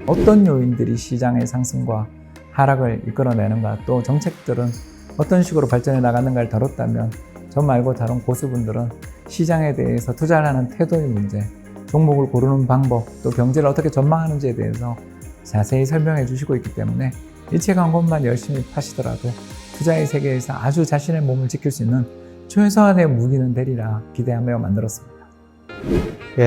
어떤 요인들이 시장의 상승과 하락을 이끌어내는가, 또 정책들은 어떤 식으로 발전해 나가는가를 다뤘다면 저 말고 다른 고수분들은 시장에 대해서 투자를 하는 태도의 문제, 종목을 고르는 방법, 또 경제를 어떻게 전망하는지에 대해서 자세히 설명해 주시고 있기 때문에 이 책 한 권만 열심히 파시더라도 투자의 세계에서 아주 자신의 몸을 지킬 수 있는 최소한의 무기는 되리라 기대하며 만들었습니다.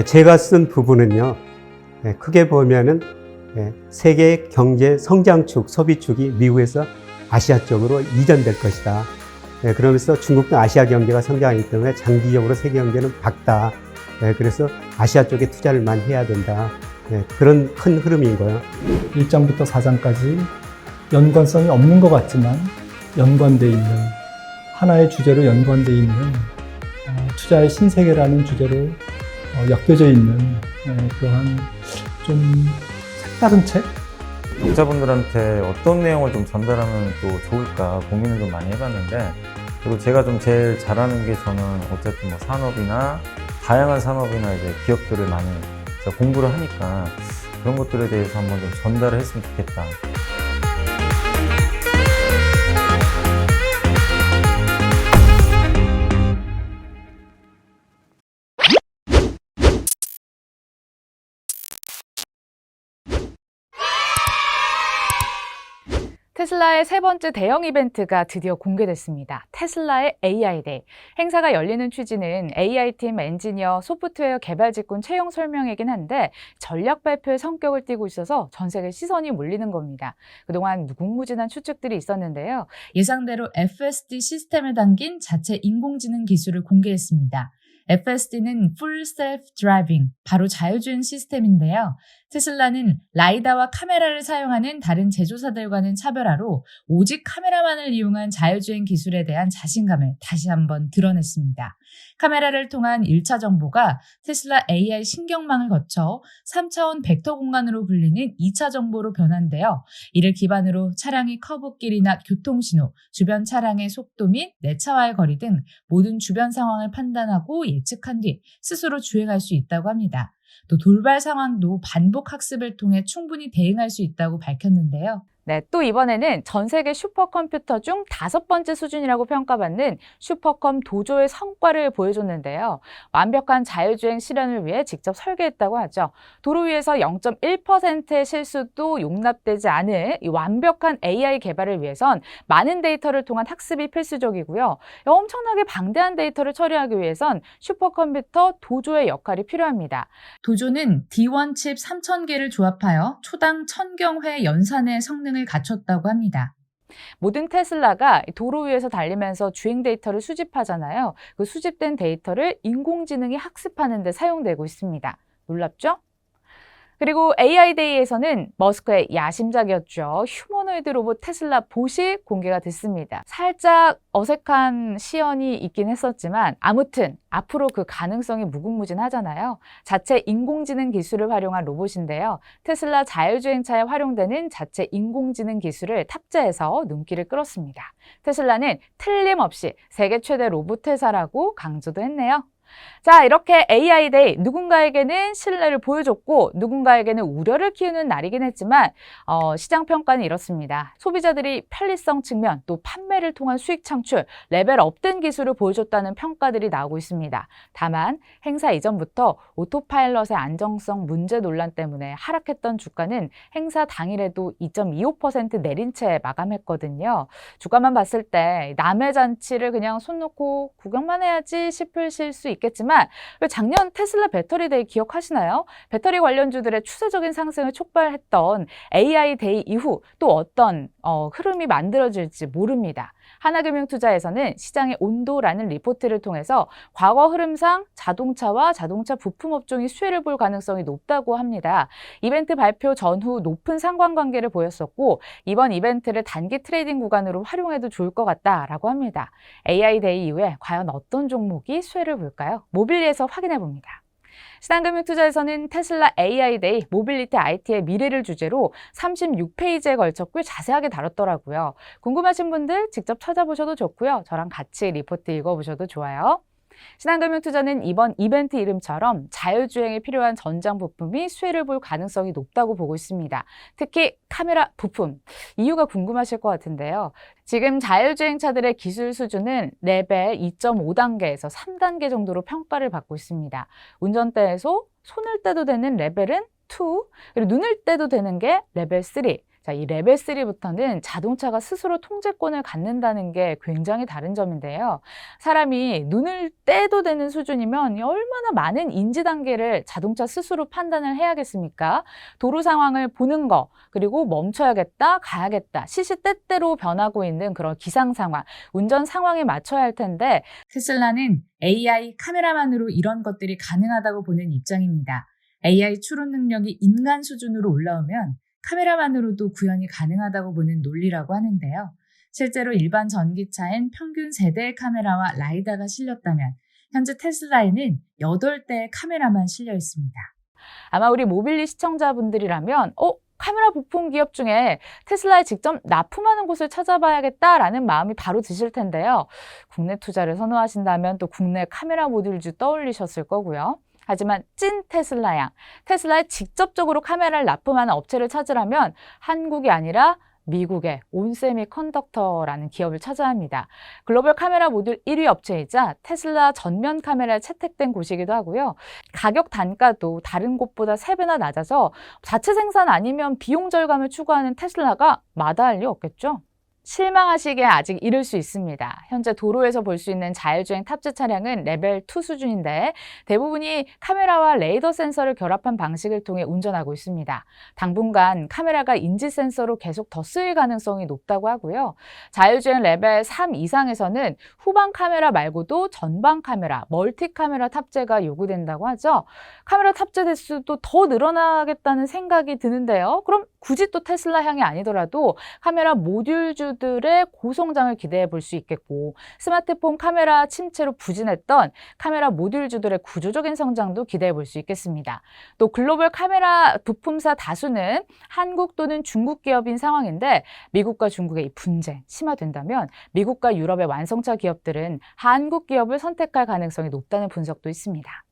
제가 쓴 부분은요, 크게 보면은 세계 경제 성장축, 소비축이 미국에서 아시아 쪽으로 이전될 것이다. 그러면서 중국도 아시아 경제가 성장하기 때문에 장기적으로 세계 경제는 밝다. 그래서 아시아 쪽에 투자를 많이 해야 된다. 그런 큰 흐름인 거예요. 1장부터 4장까지 연관성이 없는 것 같지만 연관되어 있는, 하나의 주제로 연관되어 있는 투자의 신세계라는 주제로 엮여져 있는 그러한 좀 색다른 책? 독자분들한테 어떤 내용을 좀 전달하면 또 좋을까 고민을 좀 많이 해봤는데, 그리고 제가 좀 제일 잘하는 게, 저는 어쨌든 뭐 산업이나 다양한 산업이나 이제 기업들을 많이 제가 공부를 하니까 그런 것들에 대해서 한번 좀 전달을 했으면 좋겠다. 테슬라의 세 번째 대형 이벤트가 드디어 공개됐습니다. 테슬라의 AI 데이. 행사가 열리는 취지는 AI팀 엔지니어, 소프트웨어 개발 직군 채용 설명이긴 한데 전략 발표의 성격을 띠고 있어서 전 세계 시선이 몰리는 겁니다. 그동안 무궁무진한 추측들이 있었는데요. 예상대로 FSD 시스템을 담긴 자체 인공지능 기술을 공개했습니다. FSD는 Full Self Driving, 바로 자율주행 시스템인데요. 테슬라는 라이다와 카메라를 사용하는 다른 제조사들과는 차별화로 오직 카메라만을 이용한 자율주행 기술에 대한 자신감을 다시 한번 드러냈습니다. 카메라를 통한 1차 정보가 테슬라 AI 신경망을 거쳐 3차원 벡터 공간으로 불리는 2차 정보로 변환되어 이를 기반으로 차량의 커브길이나 교통신호, 주변 차량의 속도 및 내차와의 거리 등 모든 주변 상황을 판단하고 예측한 뒤 스스로 주행할 수 있다고 합니다. 또 돌발 상황도 반복 학습을 통해 충분히 대응할 수 있다고 밝혔는데요. 네, 또 이번에는 전 세계 슈퍼컴퓨터 중 5번째 수준이라고 평가받는 슈퍼컴 도조의 성과를 보여줬는데요. 완벽한 자율주행 실현을 위해 직접 설계했다고 하죠. 도로 위에서 0.1%의 실수도 용납되지 않을 이 완벽한 AI 개발을 위해선 많은 데이터를 통한 학습이 필수적이고요. 엄청나게 방대한 데이터를 처리하기 위해선 슈퍼컴퓨터 도조의 역할이 필요합니다. 도조는 D1 칩 3000개를 조합하여 초당 1000경회 연산의 성능을 갖췄다고 합니다. 모든 테슬라가 도로 위에서 달리면서 주행 데이터를 수집하잖아요. 그 수집된 데이터를 인공지능이 학습하는 데 사용되고 있습니다. 놀랍죠? 그리고 AI 데이에서는 머스크의 야심작이었죠. 휴머노이드 로봇 테슬라 봇이 공개가 됐습니다. 살짝 어색한 시연이 있긴 했었지만 아무튼 앞으로 그 가능성이 무궁무진하잖아요. 자체 인공지능 기술을 활용한 로봇인데요. 테슬라 자율주행차에 활용되는 자체 인공지능 기술을 탑재해서 눈길을 끌었습니다. 테슬라는 틀림없이 세계 최대 로봇 회사라고 강조도 했네요. 자, 이렇게 AI 데이, 누군가에게는 신뢰를 보여줬고 누군가에게는 우려를 키우는 날이긴 했지만 시장 평가는 이렇습니다. 소비자들이 편리성 측면, 또 판매를 통한 수익 창출, 레벨 업된 기술을 보여줬다는 평가들이 나오고 있습니다. 다만 행사 이전부터 오토파일럿의 안정성 문제 논란 때문에 하락했던 주가는 행사 당일에도 2.25% 내린 채 마감했거든요. 주가만 봤을 때 남의 잔치를 그냥 손 놓고 구경만 해야지 싶으실 수 있겠지만 작년 테슬라 배터리 데이 기억하시나요? 배터리 관련주들의 추세적인 상승을 촉발했던 AI 데이 이후 또 어떤 흐름이 만들어질지 모릅니다. 하나금융투자에서는 시장의 온도라는 리포트를 통해서 과거 흐름상 자동차와 자동차 부품 업종이 수혜를 볼 가능성이 높다고 합니다. 이벤트 발표 전후 높은 상관관계를 보였었고 이번 이벤트를 단기 트레이딩 구간으로 활용해도 좋을 것 같다라고 합니다. AI 데이 이후에 과연 어떤 종목이 수혜를 볼까요? 모빌리에서 확인해 봅니다. 신한금융투자에서는 테슬라 AI 데이, 모빌리티 IT의 미래를 주제로 36페이지에 걸쳐 꽤 자세하게 다뤘더라고요. 궁금하신 분들 직접 찾아보셔도 좋고요. 저랑 같이 리포트 읽어보셔도 좋아요. 신한금융투자는 이번 이벤트 이름처럼 자율주행에 필요한 전장 부품이 수혜를 볼 가능성이 높다고 보고 있습니다. 특히 카메라 부품, 이유가 궁금하실 것 같은데요. 지금 자율주행차들의 기술 수준은 레벨 2.5단계에서 3단계 정도로 평가를 받고 있습니다. 운전대에서 손을 떼도 되는 레벨은 2, 그리고 눈을 떼도 되는 게 레벨 3. 자, 이 레벨 3부터는 자동차가 스스로 통제권을 갖는다는 게 굉장히 다른 점인데요. 사람이 눈을 떼도 되는 수준이면 얼마나 많은 인지 단계를 자동차 스스로 판단을 해야겠습니까? 도로 상황을 보는 거, 그리고 멈춰야겠다, 가야겠다, 시시때때로 변하고 있는 그런 기상 상황, 운전 상황에 맞춰야 할 텐데 테슬라는 AI 카메라만으로 이런 것들이 가능하다고 보는 입장입니다. AI 추론 능력이 인간 수준으로 올라오면 카메라만으로도 구현이 가능하다고 보는 논리라고 하는데요. 실제로 일반 전기차엔 평균 3대의 카메라와 라이다가 실렸다면 현재 테슬라에는 8대의 카메라만 실려 있습니다. 아마 우리 모빌리 시청자분들이라면 카메라 부품 기업 중에 테슬라에 직접 납품하는 곳을 찾아봐야겠다라는 마음이 바로 드실 텐데요. 국내 투자를 선호하신다면 또 국내 카메라 모듈주 떠올리셨을 거고요. 하지만 찐 테슬라양, 테슬라에 직접적으로 카메라를 납품하는 업체를 찾으려면 한국이 아니라 미국의 온세미컨덕터라는 기업을 찾아야 합니다. 글로벌 카메라 모듈 1위 업체이자 테슬라 전면 카메라에 채택된 곳이기도 하고요. 가격 단가도 다른 곳보다 3배나 낮아서 자체 생산 아니면 비용 절감을 추구하는 테슬라가 마다할 리 없겠죠. 실망하시기에 아직 이를 수 있습니다. 현재 도로에서 볼 수 있는 자율주행 탑재 차량은 레벨 2 수준인데 대부분이 카메라와 레이더 센서를 결합한 방식을 통해 운전하고 있습니다. 당분간 카메라가 인지 센서로 계속 더 쓰일 가능성이 높다고 하고요. 자율주행 레벨 3 이상에서는 후방 카메라 말고도 전방 카메라, 멀티 카메라 탑재가 요구된다고 하죠. 카메라 탑재 대수도 더 늘어나겠다는 생각이 드는데요. 그럼 굳이 또 테슬라 향이 아니더라도 카메라 모듈주들의 고성장을 기대해 볼 수 있겠고 스마트폰 카메라 침체로 부진했던 카메라 모듈주들의 구조적인 성장도 기대해 볼 수 있겠습니다. 또 글로벌 카메라 부품사 다수는 한국 또는 중국 기업인 상황인데 미국과 중국의 이 분쟁 심화된다면 미국과 유럽의 완성차 기업들은 한국 기업을 선택할 가능성이 높다는 분석도 있습니다.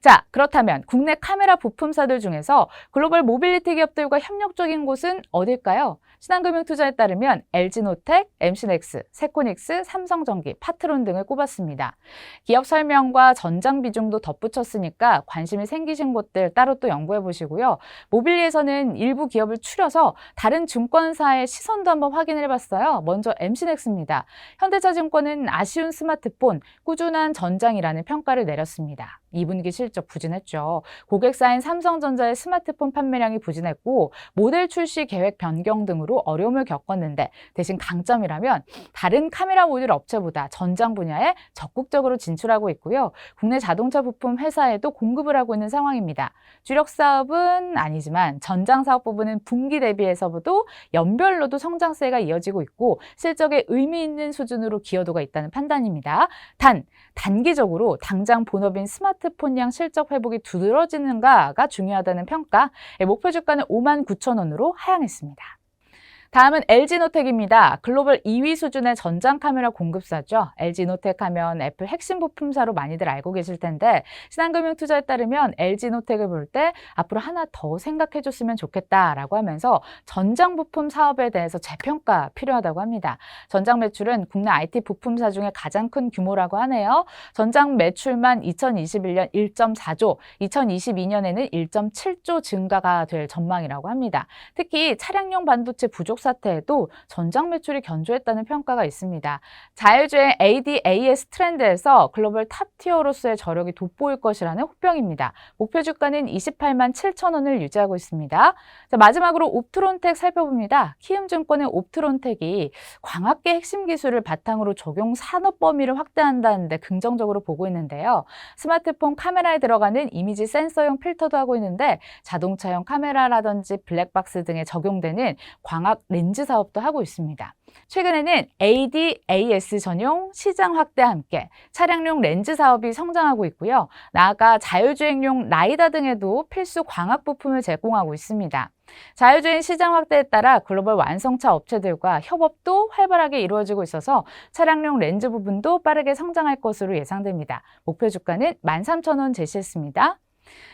자, 그렇다면 국내 카메라 부품사들 중에서 글로벌 모빌리티 기업들과 협력적인 곳은 어딜까요? 신한금융투자에 따르면 LG노텍, MC넥스, 세코닉스, 삼성전기, 파트론 등을 꼽았습니다. 기업 설명과 전장 비중도 덧붙였으니까 관심이 생기신 곳들 따로 또 연구해 보시고요. 모빌리에서는 일부 기업을 추려서 다른 증권사의 시선도 한번 확인을 해봤어요. 먼저 MC넥스입니다. 현대차증권은 아쉬운 스마트폰, 꾸준한 전장이라는 평가를 내렸습니다. 2분기 실적 부진했죠. 고객사인 삼성전자의 스마트폰 판매량이 부진했고 모델 출시 계획 변경 등으로 어려움을 겪었는데 대신 강점이라면 다른 카메라 모듈 업체보다 전장 분야에 적극적으로 진출하고 있고요. 국내 자동차 부품 회사에도 공급을 하고 있는 상황입니다. 주력 사업은 아니지만 전장 사업 부분은 분기 대비해서도 연별로도 성장세가 이어지고 있고 실적에 의미 있는 수준으로 기여도가 있다는 판단입니다. 단기적으로 당장 본업인 스마트폰량 실적 회복이 두드러지는가가 중요하다는 평가, 목표 주가는 59,000원으로 하향했습니다. 다음은 LG노텍입니다. 글로벌 2위 수준의 전장 카메라 공급사죠. LG노텍 하면 애플 핵심 부품사로 많이들 알고 계실 텐데 신한금융투자에 따르면 LG노텍을 볼 때 앞으로 하나 더 생각해 줬으면 좋겠다라고 하면서 전장 부품 사업에 대해서 재평가 필요하다고 합니다. 전장 매출은 국내 IT 부품사 중에 가장 큰 규모라고 하네요. 전장 매출만 2021년 1.4조, 2022년에는 1.7조 증가가 될 전망이라고 합니다. 특히 차량용 반도체 부족 사태에도 전장 매출이 견조했다는 평가가 있습니다. 자율주행 ADAS 트렌드에서 글로벌 탑티어로서의 저력이 돋보일 것이라는 호평입니다. 목표 주가는 287,000원을 유지하고 있습니다. 자, 마지막으로 옵트론텍 살펴봅니다. 키움증권의 옵트론텍이 광학계 핵심 기술을 바탕으로 적용 산업 범위를 확대한다는데 긍정적으로 보고 있는데요. 스마트폰 카메라에 들어가는 이미지 센서용 필터도 하고 있는데 자동차용 카메라라든지 블랙박스 등에 적용되는 광학 렌즈 사업도 하고 있습니다. 최근에는 AD/AS 전용 시장 확대와 함께 차량용 렌즈 사업이 성장하고 있고요. 나아가 자율주행용 라이다 등에도 필수 광학 부품을 제공하고 있습니다. 자율주행 시장 확대에 따라 글로벌 완성차 업체들과 협업도 활발하게 이루어지고 있어서 차량용 렌즈 부분도 빠르게 성장할 것으로 예상됩니다. 목표 주가는 13,000원 제시했습니다.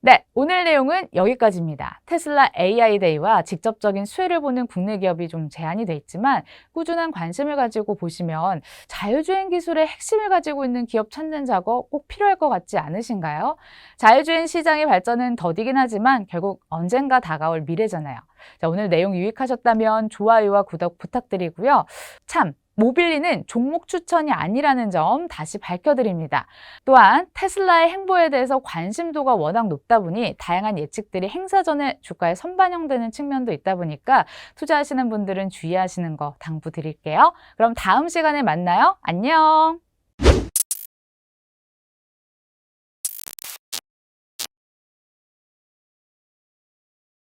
네, 오늘 내용은 여기까지입니다. 테슬라 AI 데이와 직접적인 수혜를 보는 국내 기업이 좀 제한이 돼 있지만 꾸준한 관심을 가지고 보시면 자율주행 기술의 핵심을 가지고 있는 기업 찾는 작업 꼭 필요할 것 같지 않으신가요? 자율주행 시장의 발전은 더디긴 하지만 결국 언젠가 다가올 미래잖아요. 자, 오늘 내용 유익하셨다면 좋아요와 구독 부탁드리고요. 참! 모빌리는 종목 추천이 아니라는 점 다시 밝혀드립니다. 또한 테슬라의 행보에 대해서 관심도가 워낙 높다 보니 다양한 예측들이 행사 전에 주가에 선반영되는 측면도 있다 보니까 투자하시는 분들은 주의하시는 거 당부드릴게요. 그럼 다음 시간에 만나요. 안녕!